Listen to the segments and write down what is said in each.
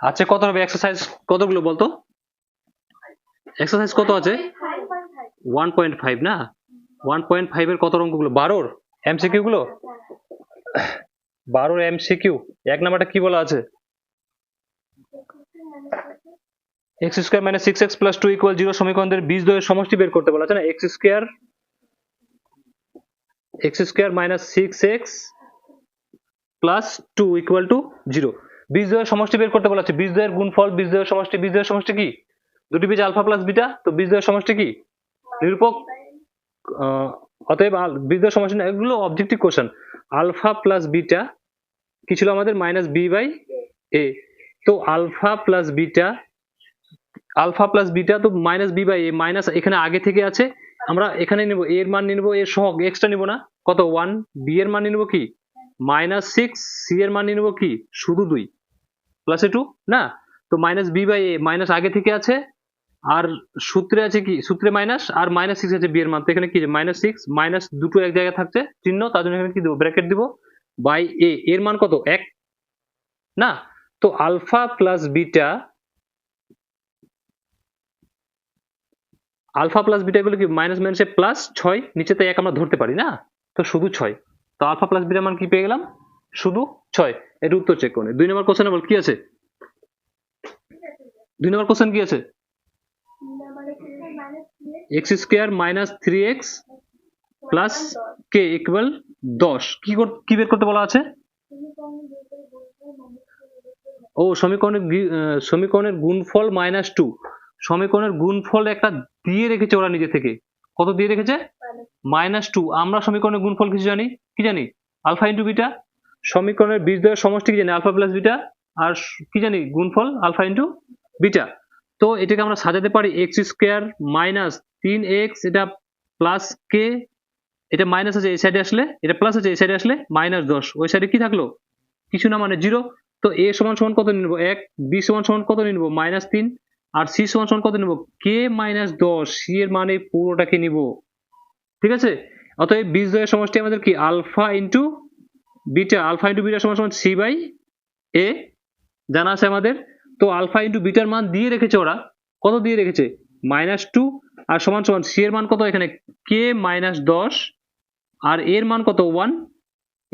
আচ্ছা কত হবে এক্সারসাইজ কতগুলো বলতো? এক্সারসাইজ কত আছে? 1.5 না? 1.5 এর কত অঙ্কগুলো? 12 এমসিকিউ গুলো? 12 এমসিকিউ। এক নাম্বারটা কি বলা আছে? x square minus 6x plus 2 equal 0 সমীকরণের বীজদ্বয়ের সমষ্টি বের করতে বলা আছে না? x square minus 6x plus 2 equal to 0। বীজদ্বয়ের সমষ্টি বের করতে বলা আছে। বীজদ্বয়ের গুণফল, বীজদ্বয়ের সমষ্টি। বীজদ্বয়ের সমষ্টি কি? দুটি বীজ আলফা প্লাস বিটা, তো বীজদ্বয়ের সমষ্টি কি? নিরূপক। অতএব বীজদ্বয়ের সমষ্টি না, এগুলো objective question. Alpha plus beta কি ছিল আমাদের? মাইনাস বি বাই এ। তো আলফা প্লাস বিটা তো minus B by A, minus এখানে আগে থেকে আছে, আমরা এখানে নেব এর মান নিয়ে নেবো, এর সহগ এক্সটা নিব না, কত 1। বি এর মান নিয়ে নেবো কি -6, সি এর মান নিয়ে নেবো কি শুধু 2 প্লাস এ 2 না? তো minus B by A minus আগে থেকে আছে, আর সূত্রে আছে কি? সূত্রে মাইনাস, আর -6 আছে বি এর মান, তো এখানে কি -6 মাইনাস দুটো এক জায়গায় থাকছে চিহ্ন, তার জন্য এখানে কি দেবো? ব্র্যাকেট দিব বাই এ। এর মান কত? 1 না? তো আলফা প্লাস বিটা গুলো কি মাইনাস মাইনাসে প্লাস 6, নিচেতে 1 আমরা ধরতে পারি না, তো শুধু 6। তো আলফা প্লাস বিটার মান কি পেয়ে গেলাম? শুধু 6। এর উত্তর চেক করুন। 2 নম্বর কোশ্চেনে বল কি আছে? 2 নম্বর কোশ্চেন কি আছে? x square minus 3x plus k equal 10। কি বের করতে বলা আছে? ও সমীকরণের গুণফল -2। সমীকরণের গুণফল একটা দিয়ে রেখেছে ওরা নিজে থেকে। কত দিয়ে রেখেছে? -2। আমরা সমীকরণের গুণফল কিছু জানি, কি জানি? Alpha into beta. সমীকরণের বীজদ্বয়ের সমষ্টি কি জানি? Alpha plus beta. আর কি জানি? গুণফল আলফা ইন্টু বিটা। তো এটাকে আমরা সাজাতে পারি x স্কয়ার মাইনাস 3x, এটা প্লাস k, এটা মাইনাস আছে এই সাইডে আসলে, এটা প্লাস আছে এই সাইডে আসলে -10। ওই সাইডে কি থাকলো? কিছু না, মানে 0। তো a সমান সমান কত নিব? 1। b সমান সমান কত নিব? -3। আর c সমান সমান কত নিব? k -10। c এর মানে পুরোটাকে নিব, ঠিক আছে? অতএব বীজদ্বয়ের সমষ্টি আমাদের কি? Alpha into beta. Alpha into beta সমান সমান c বাই a জানা আছে আমাদের। তো আলফা ইন্টু বিটার মান দিয়ে রেখেছে ওরা, কত দিয়ে রেখেছে? -2। আর সমান সমান c এর মান কত? এখানে k -10, আর এর মান কত? 1।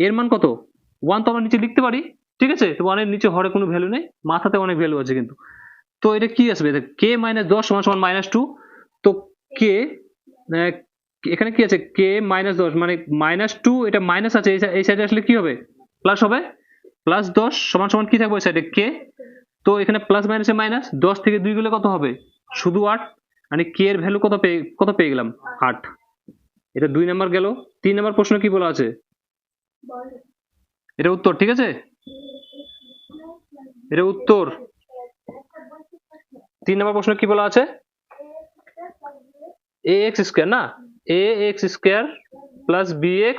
এর মান কত? 1 তো আমরা নিচে লিখতে পারি, ঠিক আছে? তো 1 এর নিচে হরে কোনো ভ্যালু নেই, মাথাতে অনেক ভ্যালু আছে কিন্তু। তো এটা কি আসবে? k -10 সমান সমান -2। তো k এখানে কি আছে? k -10 মানে -2, এটা মাইনাস আছে, এই সাইডে আসলে কি হবে? প্লাস হবে। +10 সমান সমান কি থাকবে ওই সাইডে? k। তো এখানে প্লাস মাইনাসে মাইনাস, 10 থেকে 2 গেলে কত হবে? শুধু 8। মানে k এর ভ্যালু কত পেয়ে গেলাম? 8। এটা 2 নাম্বার গেল। 3 নাম্বার প্রশ্ন কি বলা আছে? এটা উত্তর, ঠিক আছে? এটা উত্তর। 3 নাম্বার প্রশ্ন কি বলা আছে? ax স্কয়ার না? ax square plus bx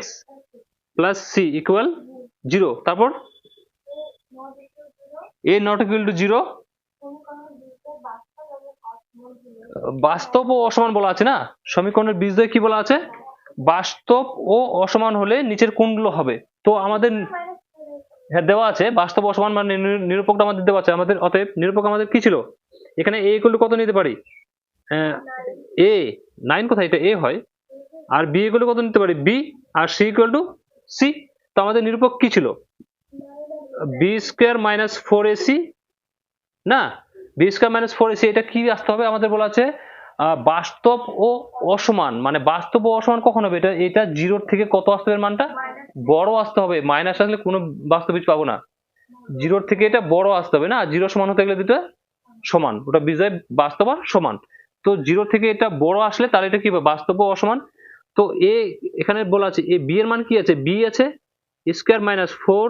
plus c equal 0। তারপর a নট ইকুয়াল টু 0, বাস্তব ও অসমান বলা আছে না? সমীকরণের বীজদ্বয় কি বলা আছে? বাস্তব ও অসমান হলে নিচের কোনগুলো হবে? তো আমাদের হ্যাঁ দেওয়া আছে, বাস্তব অসমান মানে নিরূপকটা আমাদের দেওয়া আছে আমাদের। অতএব নিরূপক আমাদের কি ছিল? এখানে a ইকুয়াল টু কত নিতে পারি? a 9 কোথায়? এটা a হয়। আর b ইকুয়াল টু কত নিতে পারি? b। আর c ইকুয়াল টু c। তো আমাদের নিরূপক কি ছিল? b স্কয়ার মাইনাস 4ac না? b square minus 4ac। এটা কি আসতে হবে? আমাদের বলা আছে বাস্তব ও অসমান। মানে বাস্তব ও অসমান কখন হবে? এটা 0 থেকে কত আসতে হবে? মানটা বড় আসতে হবে। মাইনাস আসলে কোনো বাস্তব বীজ পাবো না। 0 থেকে এটা বড় আসতে হবে না? 0 সমান হতে গেলে দুটো সমান, ওটা বিজয় বাস্তব আর সমান। তো 0 থেকে এটা বড় আসলে তাহলে এটা কি হবে? বাস্তব ও অসমান। তো এখানে বলা আছে b এর মান কি আছে? b আছে স্কয়ার মাইনাস 4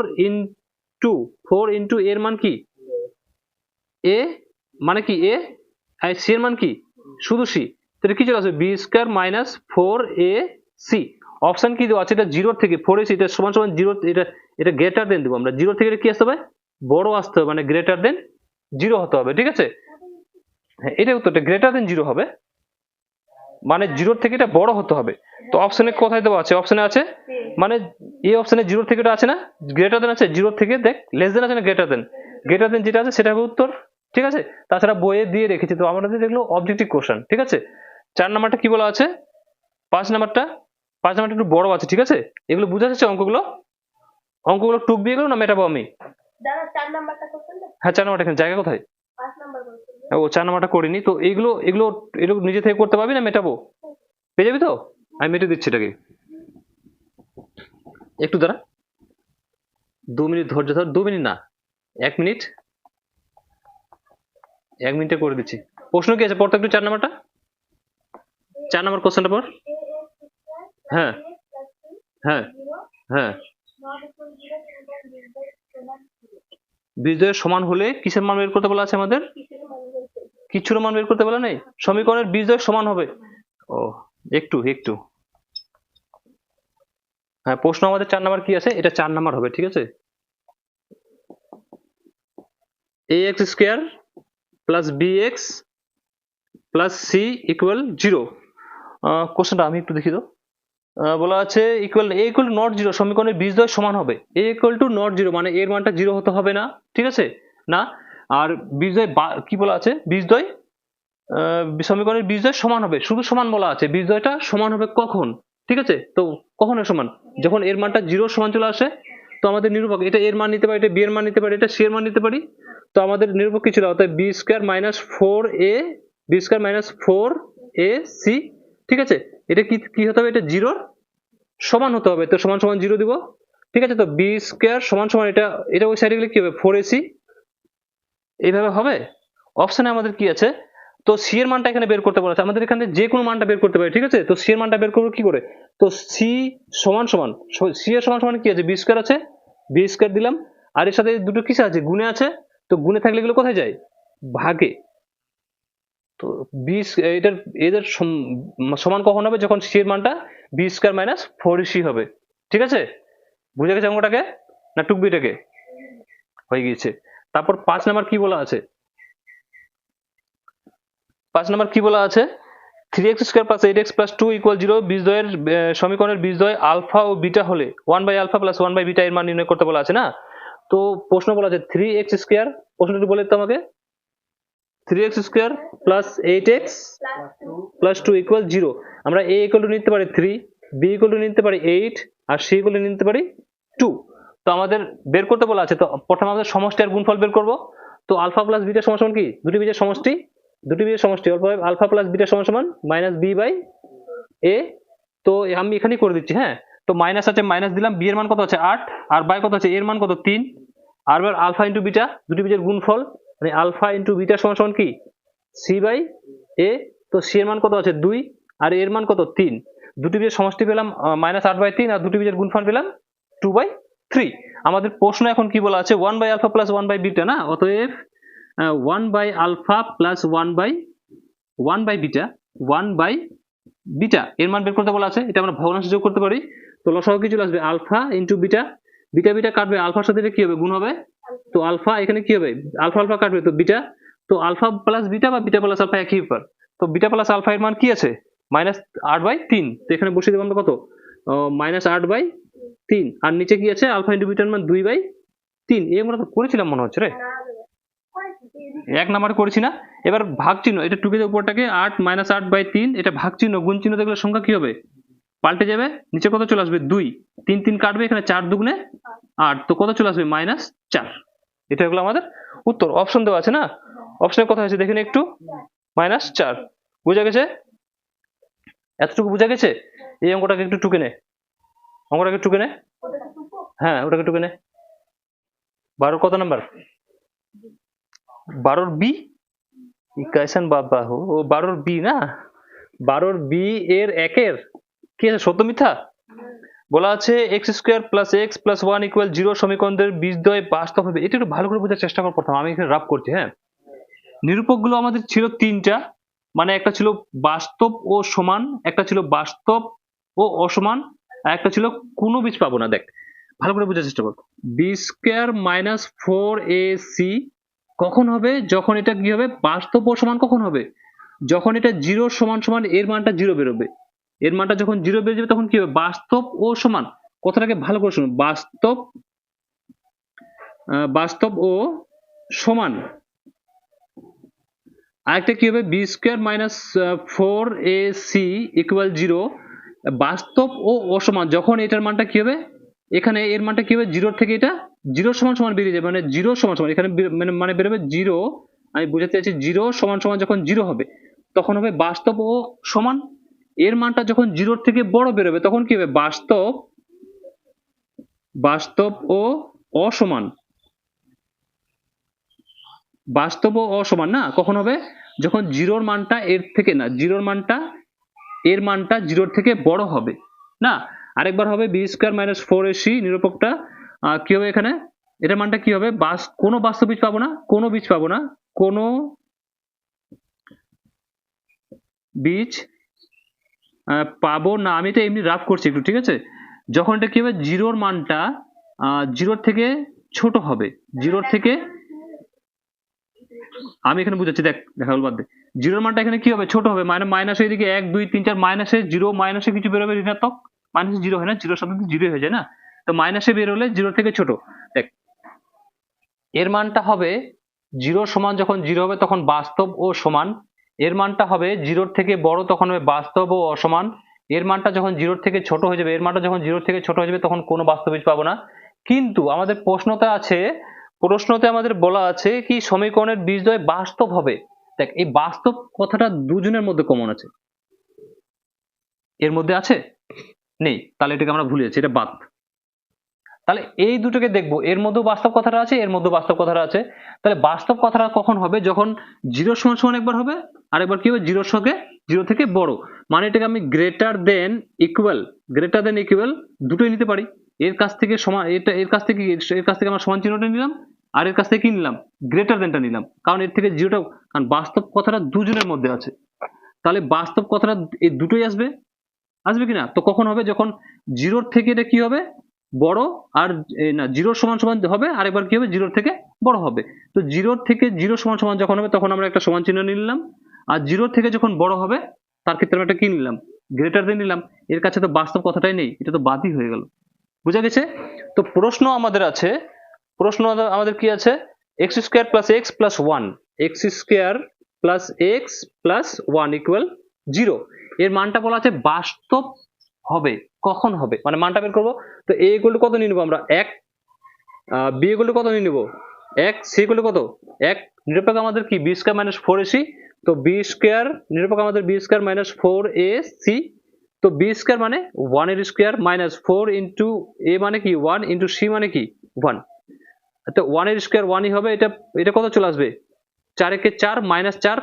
ইন্টু এর মান কি? a মানে কি? a। আর c এর মান কি? শুধু c। তাহলে কি চলে আসবে? b square minus 4ac। Option কি দেওয়া আছে? এটা 0 থেকে 4ac, এটা সমান সমান 0, এটা গ্রেটার দেন দেব আমরা। 0 থেকে এটা কি আসতে হবে? বড় আসতে হবে, মানে গ্রেটার দেন 0 হতে হবে, ঠিক আছে? হ্যাঁ, এটা উত্তরটা গ্রেটার দেন 0 হবে, মানে 0 থেকে এটা বড় হতে হবে। তো অপশনে কোথায় দেওয়া আছে? অপশনে আছে, মানে এই অপশনে 0 থেকে এটা আছে না? গ্রেটার দেন আছে। 0 থেকে দেখ লেস দেন আছে না গ্রেটার দেন? গ্রেটার দেন যেটা আছে সেটা হবে উত্তর, ঠিক আছে। তাছাড়া বইয়ে দিয়ে রেখেছি, তো আমাদের দেখলো অবজেক্টিভ কোশ্চেন, ঠিক আছে। 4 নাম্বারটা কি বলা আছে, 5 নাম্বারটা একটু বড় আছে, ঠিক আছে। এগুলো বুঝা যাচ্ছে অঙ্কগুলো টুক দিয়ে গেলো না মেটাবো আমি? হ্যাঁ 4 নাম্বারটা এখানে জায়গা কোথায়? ও 4 নাম্বারটা করিনি তো, এগুলো এগুলো এগুলো নিজে থেকে করতে পারবি না মেটাবো? পেয়ে যাবি তো, আমি মেটে দিচ্ছি এটাকে। একটু দাঁড়া, 2 মিনিট ধৈর্য ধর, 2 মিনিট না 1 মিনিট, 1 মিনিটে করে দিচ্ছি। প্রশ্ন কি আছে পড়তো একটু, 4 নাম্বারটা, 4 নাম্বার কোশ্চেনটা পড়। হ্যাঁ হ্যাঁ হ্যাঁ, বীজদ্বয়ের সমান হলে কিসের মান বের করতে বলা আছে আমাদের? কিছুর মান বের করতে বলা নেই, সমীকরণের বীজদ্বয় সমান হবে। ও একটু একটু, হ্যাঁ প্রশ্ন আমাদের 4 নাম্বার কি আছে, এটা 4 নাম্বার হবে, ঠিক আছে। ax square plus bx plus c equal 0। কোশ্চেনটা আমি একটু দেখি তো। বলা আছে ইকুয়াল a ইকুয়াল নট 0, সমীকরণের বীজদ্বয় সমান হবে। a ইকুয়াল টু নট 0 মানে এর মানটা 0 হতে হবে না, ঠিক আছে না। আর বীজদ্বয় কি বলা আছে, বীজদ্বয় সমীকরণের বীজদ্বয় সমান হবে, শুধু সমান বলা আছে, বীজদ্বয়টা সমান হবে কখন, ঠিক আছে। তো কখন সমান, যখন এর মানটা 0 সমান চলে আসে। তো আমাদের নিরূপক এটা এর মান নিতে পারি, এটা বি এর মান নিতে পারি, এটা সি এর মান নিতে পারি। তো আমাদের নিরূপক কি ছিল, অর্থাৎ বি স্কয়ার মাইনাস 4ac, ঠিক আছে। এটা কি হতে হবে, এটা 0 সমান হতে হবে, তো সমান সমান 0 দিব, ঠিক আছে। তো বি স্কয়ার সমান সমান এটা ওই সাইডে গেলে কি হবে 4ac, এইভাবে হবে। অপশনে আমাদের কি আছে, তো সি এর মানটা এখানে বের করতে বলা আছে, আমাদের এখানে যে কোনো মানটা বের করতে পারি, ঠিক আছে। তো সি এর মানটা বের করবো কি করে, তো সি সমান সমান, সি এর সমান সমান কি আছে, বি স্কয়ার আছে, বি স্কয়ার দিলাম, আর এর সাথে দুটো কিসে আছে, গুণে আছে। তো গুণে থাকলে এগুলো কোথায় যায়, ভাগে। তো বি এটার এদের সমান কখন হবে, যখন সি এর মানটা বি স্কয়ার মাইনাস 4ac হবে, ঠিক আছে। বুঝে গেছে অঙ্কটাকে না টুকবিটাকে, হয়ে গিয়েছে। তারপর 5 নাম্বার কি বলা আছে, 5 নাম্বার কি বলা আছে, 3x square plus 8x plus 2 equal 0 বীজদ্বয়ের সমীকরণের বীজদ্বয় আলফা ও বিটা হলে 1/α প্লাস 1/β এর মান নির্ণয় করতে বলা আছে না। তো প্রশ্ন বলা আছে 3x স্কয়ার, প্রশ্নটি বলে তো আমাকে, 3x square plus 8x plus 2 equal 0। আমরা a ইকুয়াল টু নিতে পারি 3, b ইকুয়াল টু নিতে পারি 8, আর c ইকুয়াল টু নিতে পারি 2। তো আমাদের বের করতে বলা আছে, তো প্রথমে আমাদের সমষ্টি আর গুণফল বের করব। তো আলফা প্লাস বিটা সমান সমান কি, দুটি বীজের সমষ্টি, আলফা প্লাস বিটা সমান সমান মাইনাস বি বাই এ। তো আমি এখানেই করে দিচ্ছি, হ্যাঁ। তো মাইনাস আছে, মাইনাস দিলাম, বি এর মান কত আছে 8, আর বাই কত আছে, এর মান কত 3, আর আলফা ইন্টু বিটা, দুটি বীজের গুণফল, মানে আলফা ইন্টু বিটা সমান সমান কি সি বাই এ। তো সি এর মান কত আছে 2, আর এর মান কত 3, দুটি বীজের সমষ্টি পেলাম -8/3, আর দুটি বীজের গুণফল পেলাম 2/3। আমাদের প্রশ্ন এখন কি বলা আছে, 1/α প্লাস 1/β না, অতএব 1/α প্লাস 1/β এর মান বের করতে বলা আছে। এটা আমরা ভগ্নাংশে যোগ করতে পারি, তো লসাগু কি চলে আসবে, আলফা ইন্টু বিটা, বিটা কাটবে, আলফার সাথে কি হবে, গুণ হবে। তো আলফা এখানে কি হবে, আলফা আলফা কাটবে, তো বিটা, তো আলফা প্লাস বিটা বা বিটা প্লাস আলফা একই ব্যাপার। তো বিটা প্লাস আলফা এর মান কি আছে, -8/3। তো এখানে বসিয়ে দেবো আমরা কত, -8/3, আর নিচে কি আছে, আলফা ইন্টু বিটার মান 2/3। এই আমরা তো করেছিলাম মনে হচ্ছে রে, 1 নাম্বারে করেছি না। এবার ভাগ চিহ্ন, এটা টুকের উপরটাকে 8 -8/3, এটা ভাগ চিহ্ন, গুণ চিহ্ন দেখলে সংখ্যা কি হবে, পাল্টে যাবে, নিচে কত চলে আসবে 2, 3 3 কাটবে, এখানে 4 দুগুণে 8, তো কত চলে আসবে -4। এটা হলো আমাদের উত্তর, অপশন দেওয়া আছে না, অপশনে কত আছে দেখেন একটু, -4। বুঝা গেছে, এতটুকু বুঝা গেছে। এই অঙ্কটাকে একটু টুকে নে, অঙ্কটাকে টুকে নে, হ্যাঁ ওটাকে টুকে নে। 12 কত নাম্বার, 12 বি, ইকুয়েশন বাবা ও 12 বি না, 12 বি এর একের কি আছে, সত্য মিথ্যা বলা আছে, x square plus x plus 1 equal 0 সমীকরণের বীজদ্বয় বাস্তব হবে। এটা একটু ভালো করে বোঝার চেষ্টা কর প্রথম, আমি এখানে রাফ করছি, হ্যাঁ। নিরূপকগুলো আমাদের ছিল 3টা, মানে একটা ছিল বাস্তব ও সমান, একটা ছিল বাস্তব ও অসমান, আর একটা ছিল কোনো বীজ পাবো না। দেখ ভালো করে বোঝার চেষ্টা কর, বি স্কয়ার মাইনাস 4ac কখন হবে, যখন এটা কি হবে, বাস্তব ও সমান কখন হবে, যখন এটা 0 সমান সমান এর মানটা 0 বেরোবে, এর মানটা যখন 0 বেরিয়ে যাবে তখন কি হবে, বাস্তব ও সমান। কথাটাকে ভালো করে শুনুন, বাস্তব ও সমান আরেকটা কি হবে B square minus 4ac equal 0। বাস্তব ও অসমান যখন এটার মানটা কি হবে, এখানে এর মানটা কি হবে, জিরোর থেকে এটা জিরো সমান সমান বেরিয়ে যাবে, মানে জিরো সমান সমান এখানে মানে বেরোবে জিরো। আমি বোঝাতে চাইছি জিরো সমান সমান যখন জিরো হবে তখন হবে বাস্তব ও সমান। এর মানটা যখন জিরোর থেকে বড় বেরোবে তখন কি হবে, বাস্তব ও অসমান। বাস্তব ও অসমান না কখন হবে, যখন জিরোর মানটা এর থেকে না, এর মানটা জিরোর থেকে বড় হবে না। আরেকবার হবে বি স্কোয়ার মাইনাস 4ac নিরূপকটা কি হবে এখানে, এটার মানটা কি হবে, কোনো বাস্তব বীজ পাবো না, কোনো বীজ পাবো না। আমি এটা এমনি রাফ করছি একটু, ঠিক আছে। যখন এটা কি হবে, জিরোর মানটা জিরোর থেকে ছোট হবে, জিরোর থেকে, আমি এখানে বুঝাচ্ছি, দেখা বাদ দে। জিরোর মানটা এখানে কি হবে, ছোট হবে, মানে মাইনাস এদিকে 1 2 3 4 মাইনাসে জিরো, মাইনাসে কিছু বেরোবে ঋণাত্মক, মাইনাসে জিরো হয় না, জিরোর সাথে জিরো হয়ে যায় না, তো মাইনাসে বেরোলে জিরো থেকে ছোট। দেখ এর মানটা হবে জিরো সমান, যখন জিরো হবে তখন বাস্তব ও সমান। এর মানটা হবে জিরোর থেকে বড় তখন হবে বাস্তব ও অসমান। এর মানটা যখন জিরোর থেকে ছোট হয়ে যাবে, এর মানটা যখন জিরোর থেকে ছোট হয়ে যাবে তখন কোনো বাস্তব বীজ পাবো না। কিন্তু আমাদের প্রশ্নতে আমাদের বলা আছে কি সমীকরণের বীজদ্বয় বাস্তব হবে। দেখ এই বাস্তব কথাটা দুজনের মধ্যে কমন আছে, এর মধ্যে আছে নেই, তাহলে এটাকে আমরা ভুলে যাচ্ছি, এটা বাদ। তাহলে এই দুটোকে দেখবো, এর মধ্যেও বাস্তব কথাটা আছে, এর মধ্যেও বাস্তব কথাটা আছে। তাহলে বাস্তব কথাটা কখন হবে, যখন জিরো সমান সমান একবার হবে, আর একবার কি হবে জিরোর সঙ্গে জিরো থেকে বড়, মানে এটাকে আমি গ্রেটার দেন ইকুয়াল দুটোই নিতে পারি। এর কাছ থেকে সমান, এর কাছ থেকে আমরা সমান চিহ্নটা নিলাম, আর এর কাছ থেকে কি নিলাম, গ্রেটার দেনটা নিলাম, কারণ এর থেকে জিরোটা, কারণ বাস্তব কথাটা দুজনের মধ্যে আছে। তাহলে বাস্তব কথাটা এই দুটোই আসবে কিনা, তো কখন হবে, যখন জিরোর থেকে এটা কি হবে বড়, আর না জিরোর সমান সমান হবে, আরেকবার কি হবে জিরোর থেকে বড় হবে। তো জিরোর থেকে জিরো সমান সমান যখন হবে তখন আমরা একটা সমান চিহ্ন নিলাম, আর জিরোর থেকে যখন বড় হবে তার ক্ষেত্রে আমরা একটা কি নিলাম, গ্রেটার দেন নিলাম। এর কাছে তো বাস্তব কথাটাই নেই, এটা তো বাদই হয়ে গেল। বুঝা গেছে? তো প্রশ্ন আমাদের কি আছে, x square plus x plus one, x square plus x plus one equal 0। এর মানটা বলা আছে বাস্তব হবে, কখন হবে, মানে মানটা বের করবো। তো এ ইকুয়াল টু কত নিয়ে নেবো আমরা, 1, বি ইকুয়াল টু কত নিয়ে নেবো 1, সি ইকুয়াল টু কত 1। নিরূপক আমাদের কি বি স্কয়ার মাইনাস 4ac, তো বি স্কয়ার নিরূপক আমাদের বি স্কয়ার মাইনাস 4ac, তো বি স্কয়ার মানে 1 এর স্কয়ার মাইনাস 4 ইন্টু এ মানে কি 1 ইন্টু সি মানে কি 1। তো 1 এর স্কয়ার 1ই হবে, এটা কত চলে আসবে, 4 একে 4 মাইনাস 4,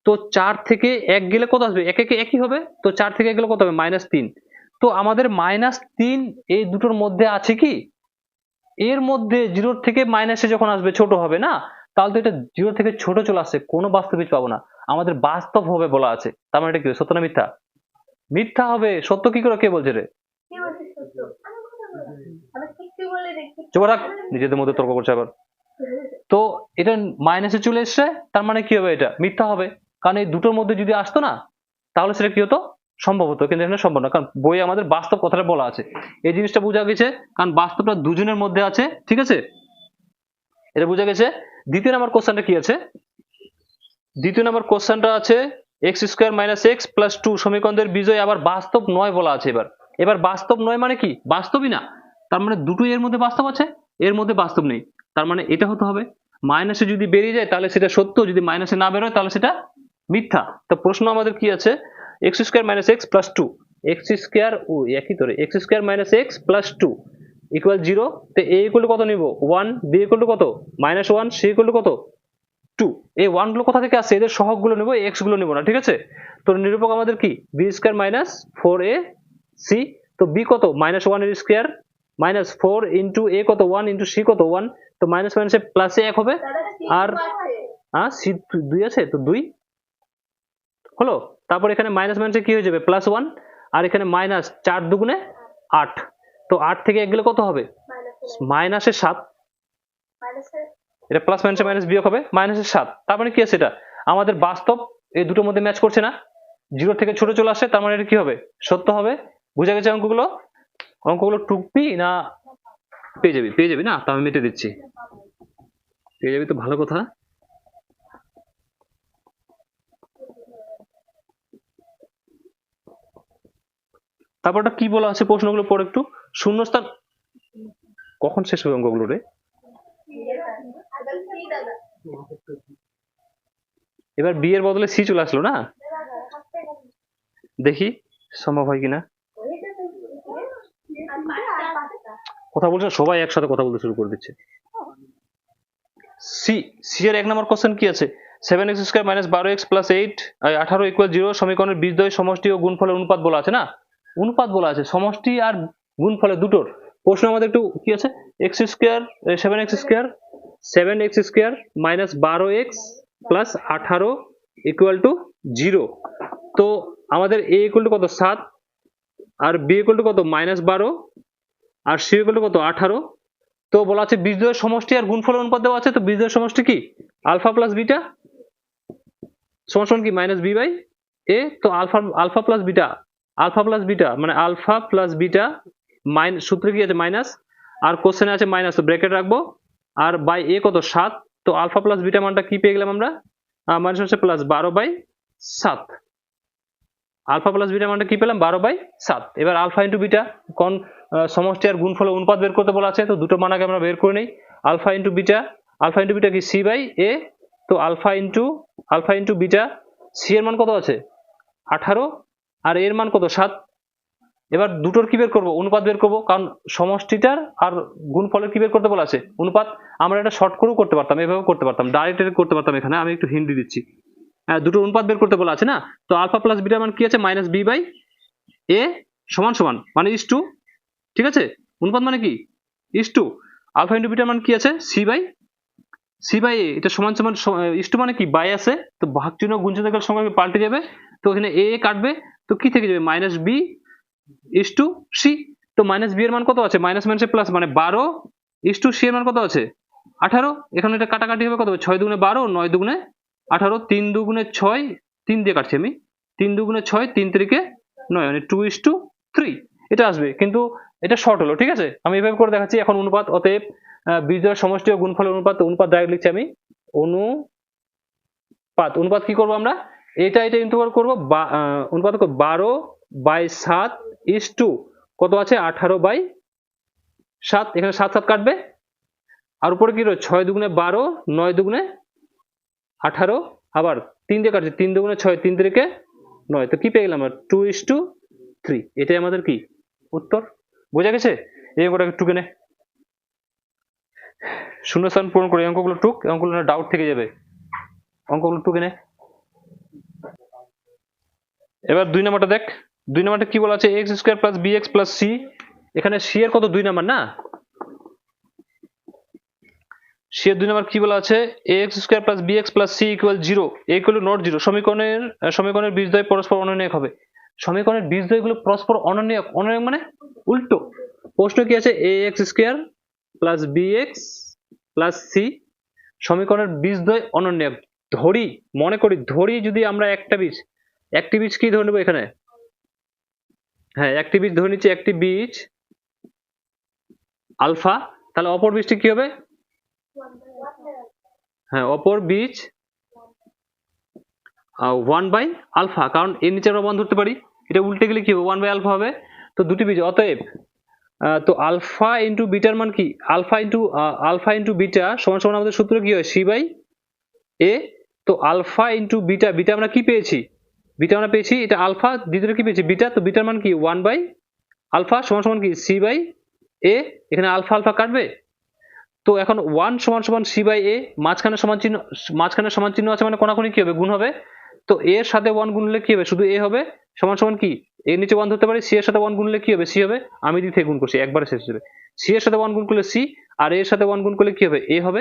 তো 4 থেকে 1 গেলে কত আসবে, 1 একে 1ই হবে, তো 4 থেকে 1 গেলে কত হবে -3। তো আমাদের -3 এই দুটোর মধ্যে আছে কি, এর মধ্যে জিরোর থেকে মাইনাসে যখন আসবে ছোট হবে না, তাহলে তো এটা জিরো থেকে ছোট চলে আসছে, কোনো বাস্তব বীজ পাবো না, আমাদের বাস্তব হবে বলা আছে। তার মানে এটা কি সত্য না মিথ্যা, মিথ্যা হবে। সত্য কি করে কে বলছে রে, চুপ থাক, নিজেদের মধ্যে তর্ক করছে আবার। তো এটা মাইনাসে চলে এসছে, তার মানে কি হবে, এটা মিথ্যা হবে, কারণ এই দুটোর মধ্যে যদি আসতো না তাহলে সেটা কি হতো, সম্ভব হতো, কিন্তু এখানে সম্ভব না, কারণ বইয়ে আমাদের বাস্তব কথাটা বলা আছে। এই জিনিসটা বোঝা গেছে, কারণ বাস্তবটা দুজনের মধ্যে আছে, ঠিক আছে, এটা বোঝা গেছে। দ্বিতীয় নাম্বার কোশ্চেনটা কি আছে, দ্বিতীয় নাম্বার কোশ্চেনটা আছে x square minus X plus 2 সমীকরণের বিজয় আবার বাস্তব নয় বলা আছে। এবার বাস্তব নয় মানে কি, বাস্তবই না, তার মানে দুটোই এর মধ্যে বাস্তব আছে, এর মধ্যে বাস্তব নেই, তার মানে এটা হতে হবে। মাইনাসে যদি বেরিয়ে যায় তাহলে সেটা সত্য, যদি মাইনাসে না বেরোয় তাহলে সেটা মিথ্যা। তো প্রশ্ন আমাদের কি আছে, x square minus X plus 2, X square ও একই ধরে X square minus X plus 2 equal 0। তো এ ইকুয়াল টু কত নিব 1, বি ইকুয়াল টু কত -1, সি ইকুয়াল টু কত 2। এই 1 গুলো কোথা থেকে আসছে, এদের সহগ গুলো নেবো, এক্স গুলো নেবো না, ঠিক আছে। তো নিরূপক আমাদের কি বি স্কোয়ার মাইনাস 4ac, তো বি কত -1 এর স্কোয়ার মাইনাস 4 ইন্টু এ কত 1 ইন্টু সি কত 1, তো মাইনাস মাইনাসে প্লাসে 1 হবে, আর সি 2 আছে, তো 2 হলো। তারপর এখানে মাইনাস মাইনাসে কি হয়ে যাবে +1, আর এখানে মাইনাস 4 দুগুণে 8, তো 8 থেকে 1 গেলে কত হবে -7, এটা প্লাস মাইনাসে মাইনাস বিয়োগ হবে -7। তার মানে কি আছে, এটা আমাদের বাস্তব, এই দুটোর মধ্যে ম্যাচ করছে না, জিরো থেকে ছোট চলে আসছে, তার মানে এটা কি হবে সত্য হবে। বুঝা গেছে অঙ্কগুলো টুকবি না পেয়ে যাবি না, তা আমি মেটে দিচ্ছি। পেয়ে যাবি তো ভালো কথা। তারপরটা কি বলা আছে প্রশ্নগুলো পড়ে একটু। শূন্যস্থান কখন শেষ হবে অঙ্কগুলো রে? এবার বি এর বদলে সি চলে আসলো না, দেখি সম্ভব হয় কিনা। কথা বলছে সবাই একসাথে কথা বলতে শুরু করে দিচ্ছে। সি সি এর 1 নম্বর কোশ্চেন কি আছে? 7x square minus 12x plus 8 18 equal 0 সমীকরণের বীজদ্বয় সমষ্টি ও গুণফলের অনুপাত বলা আছে না, অনুপাত বলা আছে সমষ্টি আর গুণফলের দুটোর। প্রশ্ন আমাদের একটু কি আছে, x square 7x square 7x square minus 12x plus 18 equal to 0। তো আমাদের a ইকুয়াল টু কত 7 আর b ইকুয়াল টু কত -12 আর c ইকুয়াল টু কত 18। তো বলা আছে বীজদ্বয়ের সমষ্টি আর গুণফলের অনুপাত দেওয়া আছে, তো বীজদ্বয়ের সমষ্টি কি আলফা প্লাস বিটা সমান কি মাইনাস বি বাই এ। তো আলফা প্লাস বিটা মানে আলফা প্লাস বিটা সূত্রে কি আছে মাইনাস, আর কোশ্চেনে আছে মাইনাস, তো ব্র্যাকেট রাখবো, আর বাই এ কত 7। তো আলফা প্লাস বিটা মানটা কি পেয়ে গেলাম আমরা, মাইনাস হচ্ছে প্লাস 12/7। আলফা প্লাস বিটা মানটা কি পেলাম 12/7। এবার আলফা ইন্টু বিটা কোন সমষ্টি আর গুণফলের অনুপাত বের করতে বলা আছে, তো দুটো মান আগে আমরা বের করে নেই। আলফা ইন্টু বিটা কি সি বাই এ। তো আলফা ইন্টু বিটা, সি এর মান কত আছে 18 আর এর মান কত 7। এবার দুটোর কি বের করবো, অনুপাত বের করবো, কারণ সমষ্টিটার আর গুণফলের কি বের করতে বলা আছে অনুপাত। আমরা এটা শর্ট করেও করতে পারতাম, এভাবেও করতে পারতাম, ডাইরেক্ট করতে পারতাম, এখানে আমি একটু হিন্ট দিচ্ছি। দুটো অনুপাত বের করতে বলা আছে না, তো আলফা প্লাস বিটা মান কি আছে মাইনাস বি বাই এ সমান সমান মানে ইস টু, ঠিক আছে, অনুপাত মানে কি is to. Alpha into beta মান কি আছে সি বাই এ, এটা সমান সমান ইস টু মানে কি বাই আছে, তো ভাগ চিহ্ন গুণ চিহ্ন থাকলে সংখ্যা পাল্টে যাবে, তো এখানে এ কাটবে, তো কি থেকে যাবে minus b is to c. তো মাইনাস বি এর মান কত আছে মাইনাস মাইনাসে প্লাস মানে 12 ইস টু সি এর মান কত আছে 18। এখানে এটা কাটাকাটি হবে কত 6 দুগুণে 12 9 দুগুণে 18 3 দুগুণে 6 3 দিয়ে কাটছি আমি, 3 দুগুণে 6 3 তিরিকে 9 মানে 2:3 এটা আসবে, কিন্তু এটা শর্ট হলো, ঠিক আছে। আমি এভাবে করে দেখাচ্ছি এখন অনুপাত। অতএব বীজদ্বয়ের সমষ্টি ও গুণফলের অনুপাত ডাইরেক্ট লিখছি আমি, অনুপাত কি করব আমরা, এটা ইন্টুগ্রাল করব, অনুপাত 12/7 ইস টু কত আছে 18/7। এখানে 7 7 কাটবে, আর উপরে কি রয়েছে 6 দুগুণে 12 9 দুগুণে 18, আবার 3 দিয়ে কাটছে 3 দুগুণে 6 3 তিরিকে 9, তো কি পেয়ে গেলাম আমরা 2:3। এটাই আমাদের কি উত্তর। বোঝা গেছে? এই অঙ্কটা টুকে নে, শূন্যস্থান পূরণ করে অঙ্কগুলো টুক, অঙ্কগুলো ডাউট থেকে যাবে, অঙ্কগুলো টুকে নে। এবার 2 নাম্বারটা দেখ, 2 নাম্বারটা কি বলা আছে x square plus bx plus c। এখানে c এর কত 2 নাম্বার না, c এর 2 নাম্বার কি বলা আছে ax square plus bx plus c equal 0, a equal not 0। সমীকরণের বীজদ্বয় পরস্পর অনন্যক হবে। সমীকরণের বীজদ্বয়গুলো পরস্পর অনন্যক মানে উল্টো। প্রশ্ন কি আছে ax square plus bx plus c সমীকরণের বীজদ্বয় অনন্যক। মনে করি যদি আমরা একটি বীজ কি ধরে নেবো এখানে, হ্যাঁ একটি বীজ ধরে নিচ্ছি, একটি বীজ আলফা, তাহলে অপর বীজটি কি হবে, হ্যাঁ অপর বীজ 1/আলফা, কারণ এর নিচে আমরা 1 ধরতে পারি, এটা উল্টে গেলে কি হবে 1/আলফা হবে। তো দুটি বীজ, অতএব তো আলফা ইন্টু বিটার মান কি আলফা ইন্টু বিটা সমান সমান আমাদের সূত্র কি হয় সি বাই এ। তো আলফা ইন্টু বিটা আমরা কি পেয়েছি, আমরা পেয়েছি এটা আলফা, দ্বিতীয়টা কি পেয়েছি বিটা, তো বিটার মান কি 1/আলফা সমান সমান কি সি বাই এ। এখানে আলফা কাটবে, তো এখন 1 সমান সমান সি বাই এ, মাঝখানে সমান চিহ্ন আছে মানে কোনাকুনি কি হবে গুণ হবে। তো এর সাথে 1 গুণলে কি হবে শুধু এ হবে, সমান সমান কি এর নিচে 1 ধরতে পারি, সি এর সাথে 1 গুণলে কি হবে সি হবে, আমি দিক থেকে গুণ করছি একবারে শেষ হবে, সি এর সাথে 1 গুণ করলে সি, আর এর সাথে 1 গুণ করলে কি হবে এ হবে।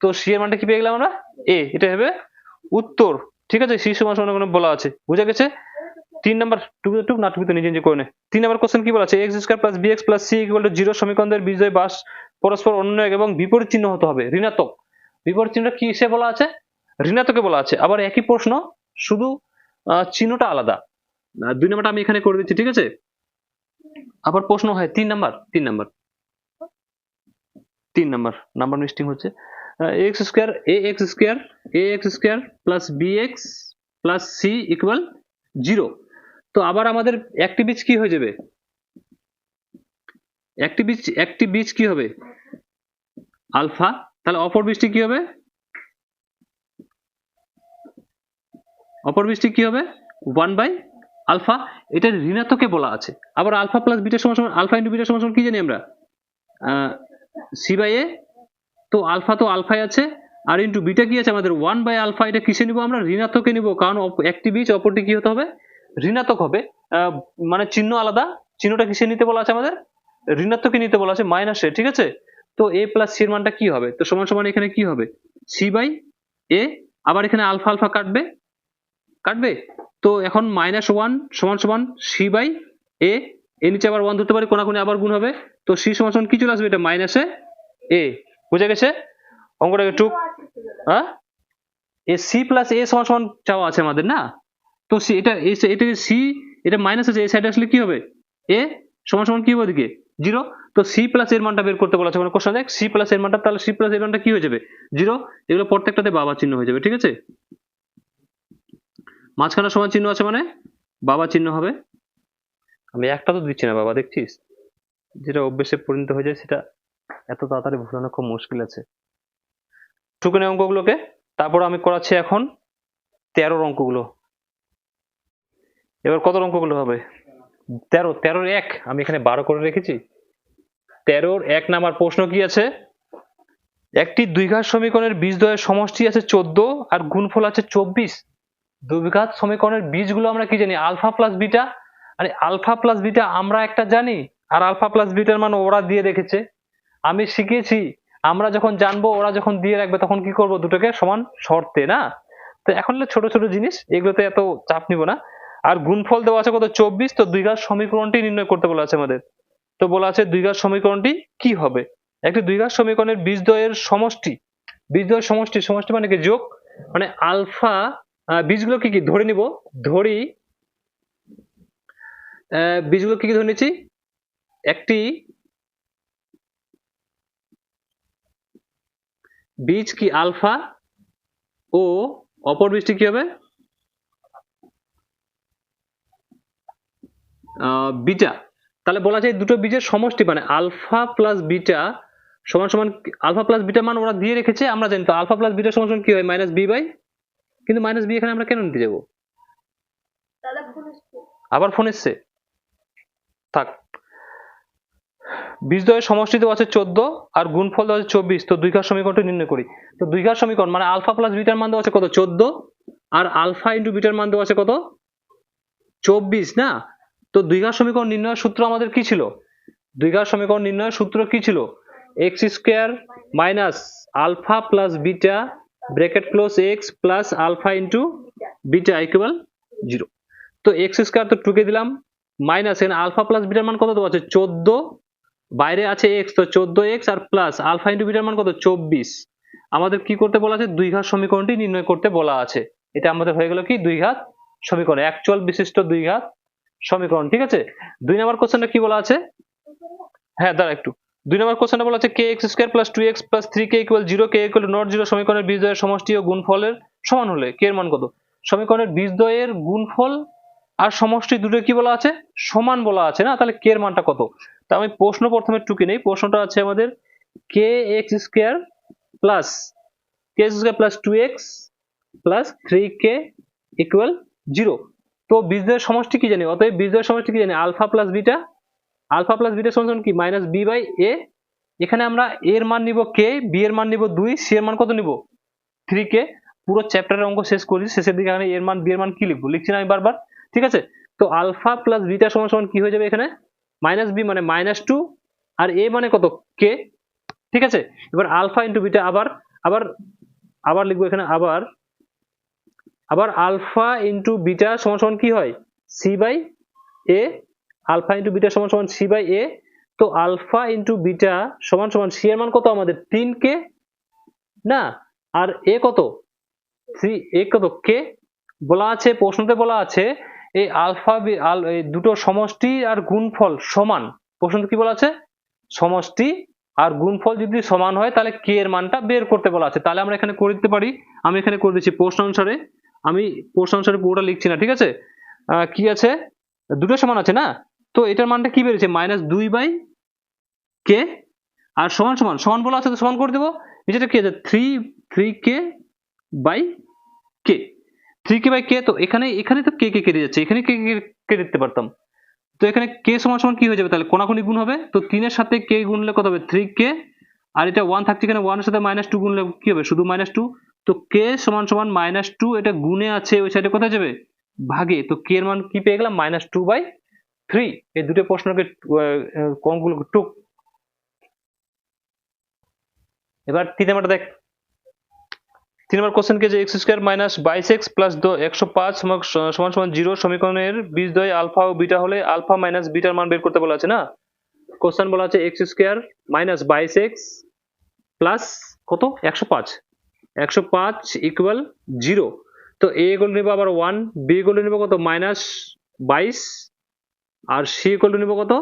তো সি এর মানটা কি পেয়ে গেলাম আমরা এ, এটা হবে উত্তর, ঠিক আছে। সি সমান সমান বলা আছে, বুঝা গেছে। 3 নাম্বার টুক না টুক তো নিজে করে নে। 3 নাম্বার কোশ্চেন কি বলা আছে x square plus bx plus c equal two 0 সমীকরণের বীজদ্বয় পরস্পর অনন্যক এবং বিপরীত চিহ্ন হতে হবে, ঋণাত্মক। বিপরীত চিহ্নটা কি হিসেবে বলা আছে, ঋণাত্মকে বলা আছে। আবার একই প্রশ্ন, শুধু চিহ্নটা আলাদা। 2 নাম্বারটা আমি এখানে করে দিচ্ছি, ঠিক আছে। আবার প্রশ্ন হয় 3 নাম্বার নাম্বার মিস্টিং হচ্ছে। X square A X square plus B X plus C equal 0। তো আবার আমাদের একটি বীজ কি হয়ে যাবে, একটি বীজ কি হবে আলফা, তাহলে অপর বীজটি কি হবে, অপর বীজটি কি হবে 1 বাই আলফা। এটা ঋণাত্মকে বলা আছে। আবার আলফা প্লাস বিটা সমান সমান আলফা ইন্টু বিটা সমান সমান কি জানি আমরা সি বাই এ। তো আলফাই আছে, আর ইন্টু বিটা কি আছে আমাদের 1 বাই আলফা। এটা কিসে নিব আমরা, ঋণাত্মকে নিব, কারণ একটি বীজ অপরটি কি হতে হবে ঋণাত্মক হবে। মানে চিহ্ন আলাদা, চিহ্নটা কিসে নিতে বলা আছে আমাদের, ঋণাত্মকে নিতে বলা আছে, মাইনাসে। ঠিক আছে, তো এ প্লাস সি এর মানটা কি হবে, তো সমান সমান এখানে কি হবে সি বাই এ। আবার এখানে আলফা আলফা কাটবে, তো এখন -1 সমান সমান সি বাই এ। এর নিচে আবার 1 ধরতে পারি, কোনাকুনি আবার গুণ হবে, তো সি সমান সমান কি চলে আসবে, এটা মাইনাসে এ। বুঝে গেছে অঙ্কটা একটু? হ্যাঁ, এ সি প্লাস এ সমান সমান চাওয়া আছে আমাদের না, তো সি এটা সি, এটা মাইনাস আছে, এই সাইডে আসলে কি হবে এ সমান সমান কি হবে ওদিকে 0। তো সি প্লাস এর মানটা বের করতে বলা আছে, মানে কোশ্চেন দেখ সি প্লাস এর মানটা, তাহলে সি প্লাস এর মানটা কি হয়ে যাবে 0। এগুলো প্রত্যেকটাতে বাবা চিহ্ন হয়ে যাবে। ঠিক আছে, মাঝখানে সমান চিহ্ন আছে মানে বাবা চিহ্ন হবে। আমি একটা তো দিচ্ছি না বাবা, দেখছিস, যেটা অভ্যেসে পরিণত হয়ে যায় সেটা এত তাড়াতাড়ি ভুলানো খুব মুশকিল আছে। টুকুনি অঙ্কগুলোকে তারপর আমি করাচ্ছি এখন 13 অঙ্কগুলো। এবার কত অঙ্কগুলো হবে 13 1, আমি এখানে 12 করে রেখেছি। 13 1 নাম্বার প্রশ্ন কি আছে, একটি দ্বিঘাত সমীকরণের বীজদ্বয়ের সমষ্টি আছে 14 আর গুণফল আছে 24। দ্বিঘাত সমীকরণের বীজগুলো আমরা কি জানি, আলফা প্লাস বিটা। আরে আলফা প্লাস বিটা আমরা একটা জানি, আর আলফা প্লাস বিটার মান ওরা দিয়ে রেখেছে। আমি শিখেছি আমরা যখন জানবো ওরা যখন দিয়ে রাখবে তখন কি করব, দুটোকে সমান শর্তে না। তো এখন ছোট ছোট জিনিস, এগুলোতে এত চাপ নিব না। আর গুণফল দেওয়া আছে কত 24, তো দ্বিঘাত সমীকরণটি নির্ণয় করতে বলা আছে আমাদের। তো বলা আছে দ্বিঘাত সমীকরণটি কি হবে, একটি দ্বিঘাত সমীকরণের বীজদ্বয়ের সমষ্টি, বীজদ্বয়ের সমষ্টি মানে কি যোগ, মানে আলফা বীজগুলো কি কি ধরে নিব, ধরি বীজগুলো কি কি ধরে নিচ্ছি, একটি বীজ কি আলফা ও অপর বীজটি কি হবে বিটা। তাহলে বলা যায় দুটো বীজের সমষ্টি মানে আলফা প্লাস বিটা সমান সমান, আলফা প্লাস বিটা মান ওরা দিয়ে রেখেছে আমরা জানি, তো আলফা প্লাস বিটা সমান সমান কি হয় মাইনাস বি বাই, কিন্তু মাইনাস বি এখানে আমরা কেন নিতে যাবো, আবার ফোন এসছে, থাক। বীজদ্বয়ের সমষ্টি দেওয়া আছে 14 আর গুণফল দেওয়া আছে 24, তো দ্বিঘাত সমীকরণটি নির্ণয় করি। তো দ্বিঘাত সমীকরণ মানে আলফা প্লাস বিটার মান দেওয়া আছে কত 14, আর আলফা ইন্টু বিটার মান দেওয়া আছে কত 24 না। তো দ্বিঘাত সমীকরণ নির্ণয়ের সূত্র আমাদের কি ছিল, দ্বিঘাত সমীকরণ নির্ণয়ের সূত্র কি ছিল, x square minus alpha plus beta bracket close x plus alpha into beta equal 0। তো এক্স স্কোয়ার তো টুকে দিলাম, মাইনাস এখানে আলফা প্লাস বিটার মান কত দেওয়া আছে 14, বাইরে আছে এক্স, তো 14x আর প্লাস আলফা ইন্টু বিটার মান কত 24। আমাদের কি করতে বলা আছে, দ্বিঘাত সমীকরণটি নির্ণয় করতে বলা আছে। এটা আমাদের হয়ে গেল কি দ্বিঘাত সমীকরণ, অ্যাকচুয়াল বিশিষ্ট দ্বিঘাত সমীকরণ। ঠিক আছে, 2 নম্বর কোশ্চেনটা কি বলা আছে, হ্যাঁ দাঁড়া একটু, 2 নম্বর কোশ্চেনটা বলা আছে kx square plus 2x plus 3k equal 0, k equal not 0 সমীকরণের বীজদ্বয়ের সমষ্টি ও গুণফলের সমান হলে k এর মান কত। সমীকরণের বীজদ্বয়ের গুণফল আর সমষ্টি দুটো কি বলা আছে সমান বলা আছে না, তাহলে k এর মানটা কত। তা আমি প্রশ্ন প্রথমে টুকে নেই, প্রশ্নটা আছে আমাদের kx square plus 2x plus 3k equal 0। তো বীজদ্বয়ের সমষ্টি কি জানি, অতএব বীজদ্বয়ের সমষ্টি কি জানি alpha plus beta, alpha plus beta সমান কি মাইনাস বি বাই এ। এখানে আমরা a এর মান নিব k, b এর মান নিব 2, c এর মান কত নিব 3k। পুরো চ্যাপ্টারের অঙ্ক শেষ করি, শেষের দিকে এখানে a এর মান b এর মান কি লিখবো, লিখছি না আমি বারবার। ঠিক আছে, তো আলফা প্লাস বিটা সমান সমান কি হয়ে যাবে এখানে মাইনাস বি মানে -2 আর a মানে কত k। ঠিক আছে, এবার আলফা ইন্টু বিটা আবার আবার আবার লিখবো এখানে আবার আলফা ইন্টু বিটা সমান সমান কি হয় c by a, alpha into beta সমান সমান c বাই a। তো আলফা ইন্টু বিটা সমান সমান c এর মান কত আমাদের 3k না, আর a কত 3, a কত k। বলা আছে প্রশ্নতে বলা আছে এই আলফা এই দুটো সমষ্টি আর গুণফল সমান, প্রশ্নতে কি বলা আছে সমষ্টি আর গুণফল যদি সমান হয় তাহলে কে এর মানটা বের করতে বলা আছে। তাহলে আমরা এখানে করে দিতে পারি, আমি এখানে করে দিচ্ছি প্রশ্ন অনুসারে, আমি প্রশ্ন অনুসারে পুরোটা লিখছি না, ঠিক আছে। কি আছে, দুটো সমান আছে না, তো এটার মানটা কি বেরিয়েছে -2/k, আর সমান সমান সমান বলা আছে তো সমান করে দেবো। নিচেটা কি আছে 3k/k, 3k/k, তো এখানে এখানে তো কে কে কেটে যাচ্ছে, এখানে কে কে কেটে দিতে পারতাম, তো এখানে কে সমান সমান কি হয়ে যাবে, তাহলে কোনাকুনি গুণ হবে, তো 3 এর সাথে কে গুণলে কত হবে 3k, আর এটা 1 থাকছে, এখানে 1 এর সাথে -2 গুণলে কি হবে শুধু -2, তো কে সমান সমান -2, এটা গুণে আছে ওই সাইডে কোথায় যাবে ভাগে, তো কে এর মান কি পেয়ে গেলাম -2/3। এই দুটো প্রশ্নকে কোনগুলো টুক। এবার 3 নাম্বারটা দেখ, 3 নম্বর কোশ্চেন কে যে x² - 22x প্লাস 105 সমান 0 সমীকরণের বীজদ্বয় আলফা ও বিটা হলে আলফা মাইনাস বিটার মান বের করতে বলা আছে না। কোশ্চেন বলা আছে x² - 22x প্লাস কত 105 ইকুয়াল 0, তো a ইকুয়াল নিব আবার 1, b ইকুয়াল নিব কত -22, আর c ইকুয়াল নিব কত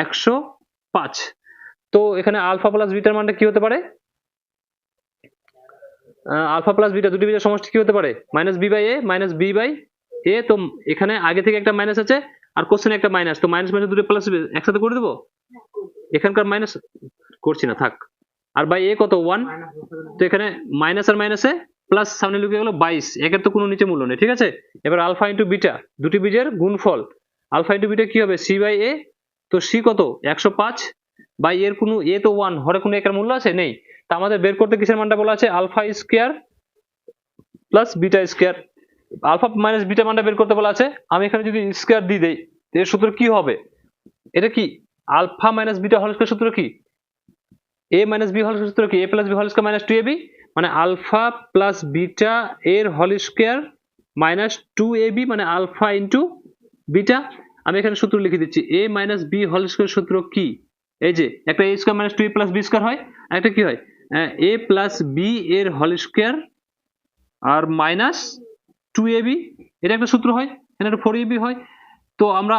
105। তো এখানে আলফা প্লাস বিটার মানটা কি হতে পারে, আলফা প্লাস বিটা দুটি বিটার সমষ্টি কি হতে পারে -b/a, তো এখানে আগে থেকে একটা মাইনাস আছে আর কোশ্চেনে একটা মাইনাস, তো মাইনাস মাইনাস দুটো প্লাস একসাথে করে দেবো, এখানকার মাইনাস করছি না থাক, আর বাই এ কত 1, তো এখানে মাইনাস আর মাইনাসে প্লাস সামনে লিখে গেল 22, একের তো কোনো নিচে মূল্য নেই, ঠিক আছে। এবার আলফা ইন্টু বিটা দুটি বীজের গুণফল, আলফা ইন্টু বিটা কি হবে c/a, তো c কত 105, বাই এর কোনো এ তো 1, হরে কোনো একের মূল্য আছে নেই, তা আমাদের বের করতে কিসের মানটা বলা আছে alpha square plus beta square, alpha minus beta মানটা বের করতে বলা আছে। আমি এখানে যদি স্কয়ার দিয়ে দেই এর সূত্র কি হবে, এটা কি alpha minus beta whole square সূত্র কি a মাইনাস বি হোল সূত্র কি a plus b whole square minus 2ab, মানে আলফা প্লাস বিটা এর হোল স্কয়ার মাইনাস 2ab, মানে আলফা ইন্টু বিটা। আমি এখানে সূত্র লিখে দিচ্ছি a minus b whole square সূত্র কি, এই যে একটা a square minus 2a plus b square হয়, আর একটা কি হয় a প্লাস বি এর হোল স্কয়ার আর মাইনাস 2ab, এটা একটা সূত্র হয়, এখানে একটা 4ab হয়। তো আমরা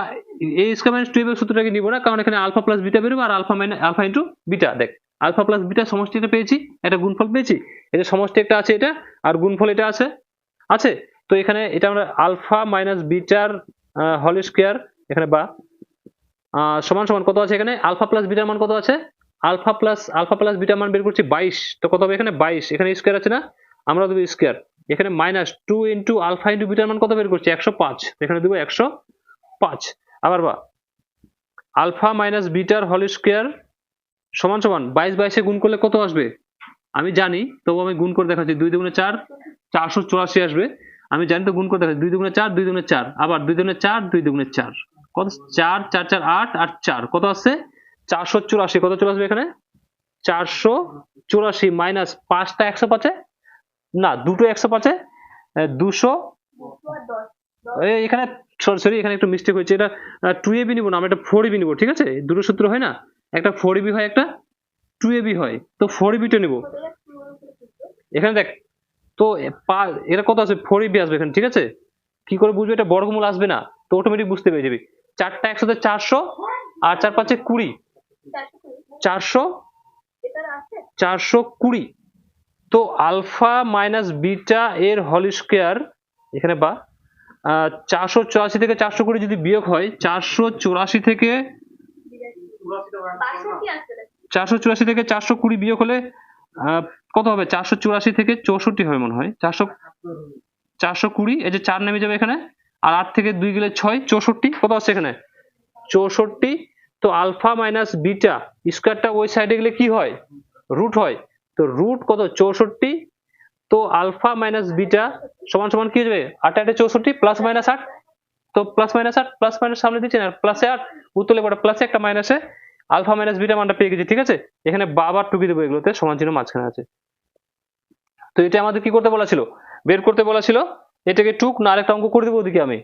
a স্কয়ার মাইনাস 2ab এর সূত্রটাকে নিব না, কারণ এখানে আলফা প্লাস বিটা বেরোবে, আর আলফা ইন্টু বিটা, দেখ আলফা প্লাস বিটা সমষ্টিটা পেয়েছি, একটা গুণফল পেয়েছি, এটা সমষ্টি একটা আছে এটা, আর গুণফল এটা আছে আছে, তো এখানে এটা আমরা আলফা মাইনাস বিটার হোল স্কয়ার এখানে বা সমান সমান কত আছে, এখানে আলফা প্লাস বিটার মান কত আছে, আলফা প্লাস বিটার মান বের করছি 22, তো কত হবে এখানে 22, এখানে স্কয়ার আছে না, আমরা দেবো স্কয়ার, এখানে -2 ইন্টু আলফা ইন্টু বিটার মান কত বের করছি 105, এখানে দেবো 105। আবার বা আলফা মাইনাস বিটার হোল স্কয়ার সমান 22 এ গুণ করলে কত আসবে আমি জানি, তবু আমি গুণ করে দেখাচ্ছি, 2 দুগুণে 4 484 আসবে, আমি জানি তো গুণ করে দেখাচ্ছি, 2 দুগুণে 4 2 দুগুণে 4, আবার 2 দুগুণে 4 2 দুগুণে 4, কত 4 4 4 8 আর 4 কত আসছে 484, কত চলে আসবে এখানে 484 মাইনাস 5টা 105 না দুটো 105 200, এখানে সরি এখানে একটু মিস্টেক হয়েছে, এটা 2ab নিব না, আমরা এটা 4ab নিব, ঠিক আছে, দুটো সূত্র হয় না, একটা 4ab হয় একটা 2ab হয়, তো 4ab টা নিব, এখানে দেখ তো এটা কত আছে 4ab আসবে এখানে, ঠিক আছে, কি করে বুঝবে এটা বর্গমূল আসবে না, তো অটোমেটিক বুঝতে পেরে যাবি, চারটা একসাথে 400 আর 4 5 20, 420, তো আলফা মাইনাস বিটা এর হোল স্কয়ার এখানে বা 484 থেকে 420 যদি বিয়োগ হয় 484 থেকে 420 বিয়োগ হলে কত হবে 484 থেকে 64 হবে মনে হয়, 420, এই যে 4 নেমে যাবে এখানে, আর 8 থেকে 2 গেলে 6 64, কত আছে এখানে 64, তো আলফা মাইনাস বিটা স্কয়ারটা ওই সাইডে গেলে কি হয় রুট হয়, তো রুট কত 64, তো আলফা মাইনাস বিটা সমান সমান কি হয়ে যাবে 8 8 64 প্লাস মাইনাস 8, তো প্লাস মাইনাস 8 প্লাস মাইনাস সামনে দিচ্ছি না প্লাসে 8 উত্তরে পড়ে প্লাসে একটা মাইনাসে আলফা মাইনাস বিটা মানটা পেয়ে গেছি, ঠিক আছে, এখানে বাবার টুকি দেবো, এগুলোতে সমান চিহ্ন মাঝখানে আছে। তো এটা আমাদের কি করতে বলা ছিল বের করতে বলা ছিল, এটাকে টুক না আরেকটা অঙ্ক করে দেবো ওদিকে, আমি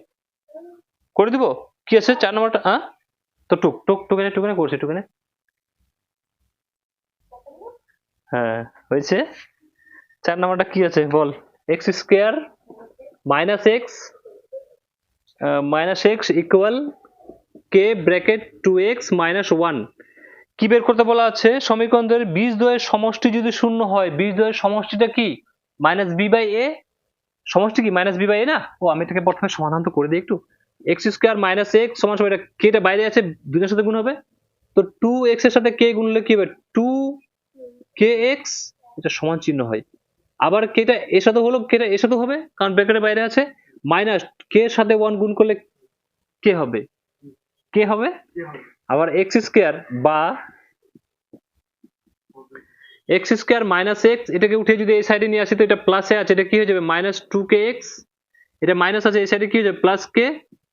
করে দিব, কি আছে 4 নম্বরটা, তো টুকেনে করছি টুকেনে, হ্যাঁ হয়েছে। 4 নম্বরটা কি আছে বল, x square minus x equal k bracket 2x - 1, কি বের করতে বলা আছে? সমীকরণের বীজদ্বয়ের সমষ্টি যদি শূন্য হয়, বীজদ্বয়ের সমষ্টিটা কি? মাইনাস বি বাই এ। সমষ্টি কি মাইনাস বি বাই এ না? ও আমি এটাকে প্রথমে সমাধান তো করে দিই একটু। এক্স স্কোয়ার মাইনাস এক্স সমান সমান, এটা কেটা বাইরে আছে, দুইটার সাথে গুণ হবে, তো 2x এর সাথে কে গুণলে কি হবে? 2kx, এটা সমান চিহ্ন হয়। আবার কেটা এর সাথে হলো, কেটা এর সাথে হবে, কারণ ব্র্যাকেটের বাইরে আছে। মাইনাস কে এর সাথে 1 গুণ করলে কে হবে? কে হবে। আবার এক্স স্কোয়ার বা এক্স স্কোয়ার মাইনাস এক্স, এটাকে উঠে যদি এই সাইডে নিয়ে আসি তো এটা প্লাসে আছে, এটা কি হয়ে যাবে? Minus 2kx। এটা মাইনাস আছে, এই সাইডে কি হয়ে যাবে? প্লাস কে,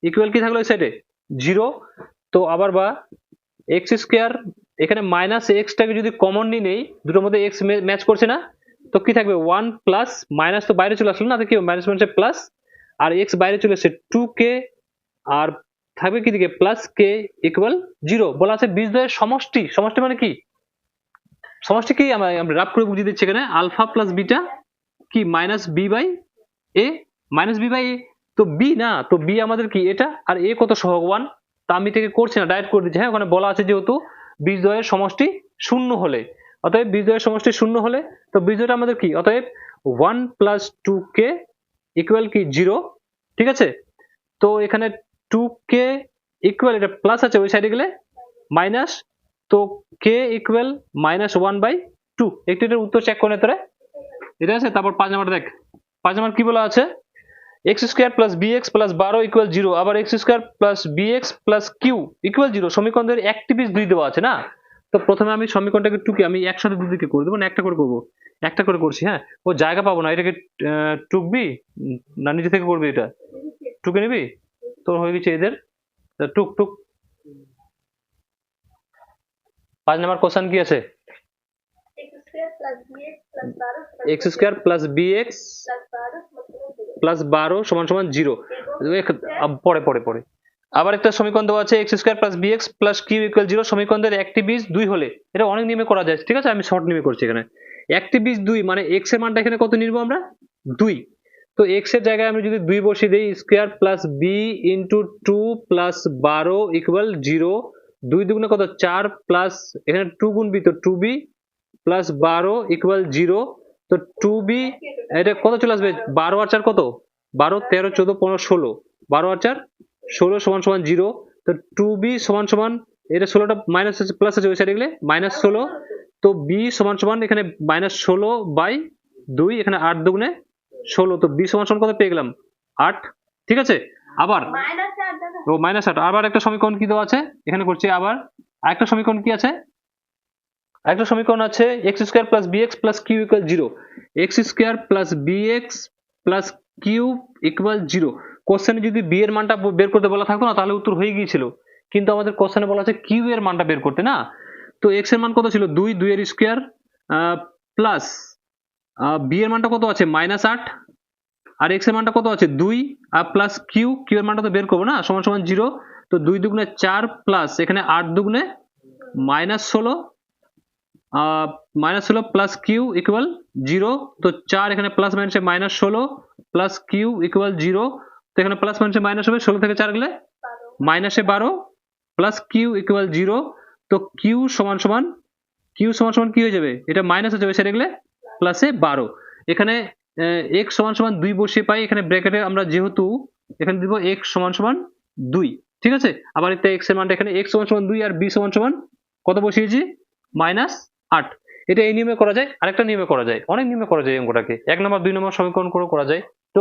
ইকুয়াল কি থাকলো এই সাইডে? 0। তো আবার বা এক্স স্কোয়ার, এখানে মাইনাস এক্সটাকে যদি কমন নিয়ে নেই, দুটোর মধ্যে এক্স ম্যাচ করছে না, তো কি থাকবে? 1 প্লাস মাইনাস তো বাইরে চলে আসলো না, তো কি মাইনাস মাইনাসে প্লাস, আর এক্স বাইরে চলে আসছে 2k, আর থাকবে কি দিকে? Plus K equal 0। বলা আছে বীজদ্বয়ের সমষ্টি। সমষ্টি মানে কি? সমষ্টি কি আমরা রাফ করে বুঝিয়ে দিচ্ছি এখানে, আলফা প্লাস বিটা কি minus B by A, minus B by এ। তো বি না, তো বি আমাদের কি এটা, আর এ কত সহগ 1, তা আমি এটাকে করছি না, ডাইরেক্ট করে দিচ্ছি। হ্যাঁ, ওখানে বলা আছে যেহেতু বীজদ্বয়ের সমষ্টি শূন্য হলে, অতএব বীজদ্বয়ের সমষ্টি শূন্য হলে, তো বীজদ্বয়টা আমাদের কি? অতএব 1 প্লাস 2k ইকুয়াল কি 0। ঠিক আছে, তো এখানে 2k ইকুয়াল, এটা প্লাস আছে, ওই সাইডে গেলে মাইনাস, তো k ইকুয়াল মাইনাস 1/2। একটু এটার উত্তর চেক করে তোরা, এটা আছে। তারপর 5 নাম্বার দেখ, 5 নাম্বার কি বলা আছে? X square plus bx plus 12 equal 0। আবার x square plus bx plus q equal 0। সমীকরণের একটি বীজ 2 দেওয়া আছে না, তো প্রথমে আমি সমীকরণটাকে টুকে আমি একসাথে দুদিকে করে দেবো না, একটা করে করবো, একটা করে করছি। হ্যাঁ, ও জায়গা পাবো না, এটাকে টুকবি না নিজে থেকে করবি? এটা টুকে নিবি, তোর হয়ে গেছে এদের, টুক টুক। 5 নাম্বার কোশ্চেন কি আছে? X square plus bx plus 12 সমান সমান 0। পরে পরে পরে আবার একটা সমীকরণ দেওয়া আছে, x square plus bx plus q equal 0। সমীকরণের একটি বীজ 2 হলে, এটা অনেক নিয়মে করা যায়, ঠিক আছে, আমি শর্ট নিয়মে করছি এখানে। একটি বীজ 2 মানে এক্স এর মানটা এখানে কত নিব আমরা? 2। তো এক্স এর জায়গায় আমি যদি 2 বসিয়ে দিই, square plus b into 2 plus 12 equal 0। 2 দুগুণে কত? 4, প্লাস এখানে 2 গুণ বি, তো 2b প্লাস 12 ইকুয়াল 0। তো 2b, এটা কত চলে আসবে? 12 আর 4 কত? 12, 13, 14, 15, 16, 12 আর 4 16 সমান সমান 0। তো 2b সমান সমান, এটা 16টা মাইনাস আছে, প্লাস আছে, ওই সাইডে গেলে মাইনাস 16। তো b সমান সমান এখানে মাইনাস 16/2, এখানে 8 দুগুণে 16, তো b সমান সমান কত পেয়ে গেলাম? 8। ঠিক আছে, আবার ও মাইনাস 8। আবার একটা সমীকরণ কি দেওয়া আছে এখানে করছি, আবার আরেকটা সমীকরণ কি আছে? একটা সমীকরণ আছে x square plus bx plus q equal 0। X square plus bx plus q equal 0। কোশ্চেনে যদি বি এর মানটা বের করতে বলা থাকতো না, তাহলে উত্তর হয়ে গিয়েছিল, কিন্তু আমাদের কোশ্চেনে বলা আছে কিউ এর মানটা বের করতে না। তো এক্স এর মান কত ছিল? 2, 2 এর স্কোয়ার প্লাস বি এর মানটা কত আছে? মাইনাস 8, আর এক্স এর মানটা কত আছে? 2, আর প্লাস কিউ, কিউ এর মানটা তো বের করবো না, সমান সমান 0। তো 2 দুগুণে 4, প্লাস এখানে 8 দুগুণে minus 16, minus 16 plus q equal 0। তো 4 এখানে প্লাস মাইনাসে মাইনাস 16 প্লাস কিউ ইকুয়াল 0। তো এখানে প্লাস মাইনাসে মাইনাস হবে, 16 থেকে 4 গেলে মাইনাসে 12 প্লাস কিউ ইকুয়াল 0। তো কিউ সমান সমান কি হয়ে যাবে? এটা মাইনাস হয়ে যাবে, সেটা গেলে প্লাসে 12। এখানে x সমান সমান 2 বসিয়ে পাই, এখানে ব্র্যাকেটে আমরা যেহেতু এখানে দিব x সমান সমান 2। ঠিক আছে, আবার এটা x এর মানটা এখানে x সমান সমান 2 আর b সমান সমান কত বসিয়েছি? মাইনাস 8। এটা এই নিয়মে করা যায়, আরেকটা নিয়মে করা যায়, অনেক নিয়মে করা যায় অঙ্কটাকে। 1 নম্বর 2 নম্বর সমীকরণ করে করা যায়। তো